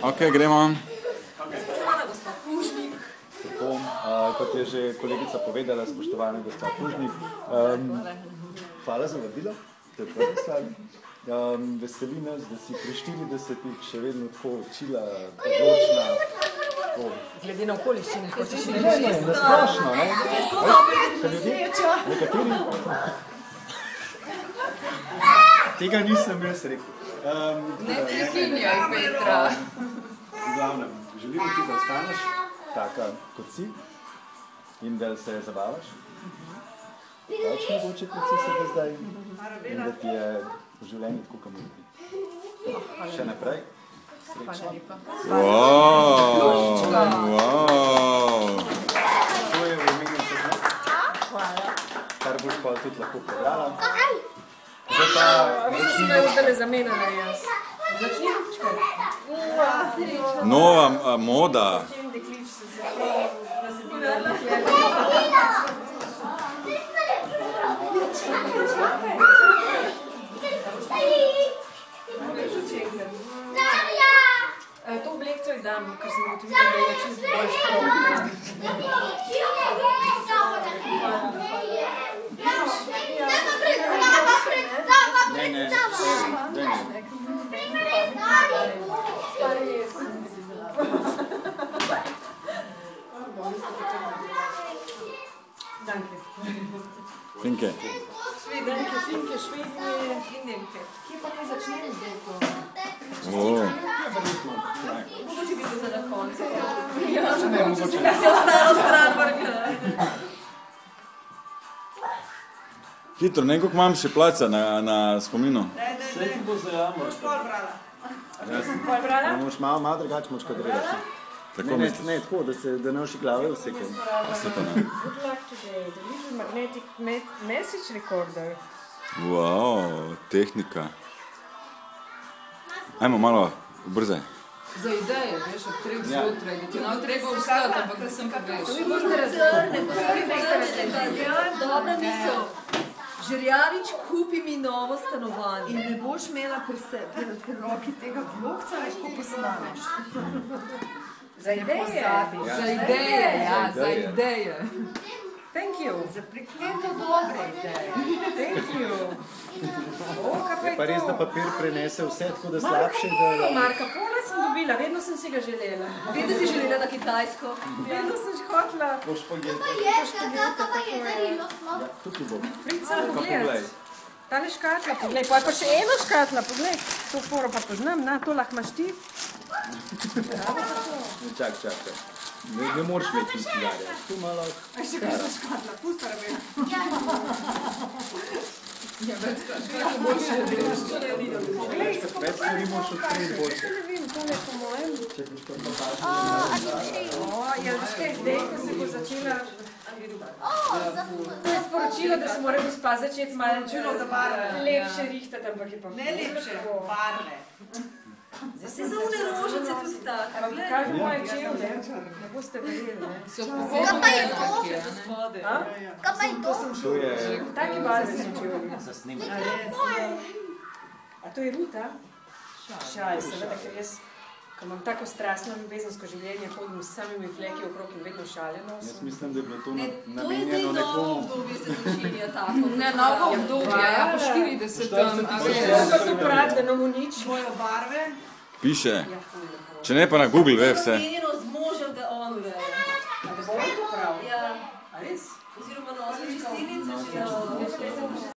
Ok, gremo. Tako, kot je že kolegica povedala, spoštovana gospa Pužnik, hvala za vabilo, to je prvi stvar. Veseli nas, da si pri 40-ih še vedno tako učila, odločna. Glede na okoliščine, kot si še Ne, nasplošno, ne? Nekateri... Tega nisem jaz rekel. Ne prekinjaj, Petra. V glavnem, želimo ti, da ostaneš taka, kot si in da se zabavaš. Več mogoče, kot si se do zdaj. In da ti je v življenju tako, kam ljubi. Še naprej. Srečno. Wow. To je v imenu vseh, kar boš pa tudi lahko prebrala. Zdaj pa si me zdaj zamenjala jaz. Nova moda. To oblekto je dam, ker sem ugotovila, da je čisto bolj škrobno. Ne. Danke. Finke. Danke, Finke, Švedje, Finke. Kje pa kaj začnem zdaj to? Mogoče bi se za na koncu. Ja, se ostalo stran vrgla. Hitro, ne, koliko imam še placa na spominu? Vse ti bo zajamo. Boš pol brala. Pol brala? Moš malo drugače moč kadrirati. Tako misliš? Ne, tako, da ne oši glave vseke. Se pa ne. Good luck today. The little magnetic message recorder. Wow, tehnika. Ajmo malo ubrzaj. Za ideje, veš, od 3 zjutraj, da ti nav treba vstati, ampak da sem pa veš. Vi boste razgledali. Dobra misel. Žerjavič, kupi mi novo stanovanje. In ne boš imela pri roki tega blokca, veš, ko posnameš. Za ideje. Za ideje, ja, za ideje. Thank you. Za prekleto dobre ideje. Thank you. Je pa res, da papir prenese vse tako, da slabše, da... Marka Pola sem dobila, vedno sem si ga želela. Vedno si želela na Kitajsko. Vedno sem hotela. Boš pa tukaj bo. Pridite samo pogledati. Tale škatla, poglej, pa je pa še ena škatla, poglej. To foro pa poznam, na, to lahko imaš ti. Čak. Ne moraš imeti cigarja. Tu malo... A še kakšna škatla, pusta rabena. Ja, več škatla boljše je bilo. Več stvari moraš odpreti boljše. Ne vem, tole po mojem. Če boš pa pokazal... Ja, veš kaj, zdaj, ko se bo začela... To je sporočilo, da se mora gospa začeti malo lepše rihtati, ampak je pa... Ne lepše, barve. Zdaj se za une rožice tudi tako. Vam pokažem moje čevlje, ne boste verjeli, ne? So pogodne nekje, ne? To sem To je... taki barvi so čevlji. Za snemanje. A to je Ruta? Šaj, seveda, ker jaz, ko imam tako strastno ljubezensko življenje, hodim s samimi fleki okrog in vedno šaljeno. Jaz mislim, da je bilo to To je zdaj namenjeno novo nekomu... obdobje se začinja tako. Ne, novo obdobje, ja, po 40. Kako to pravi, da nomu nič? Mojo barve. Piše. Če ne pa na Google ve vse. Namenjeno z možem, da on ureja. A da bo on to prav? Ja. A res? Oziroma nosi čistilnice, če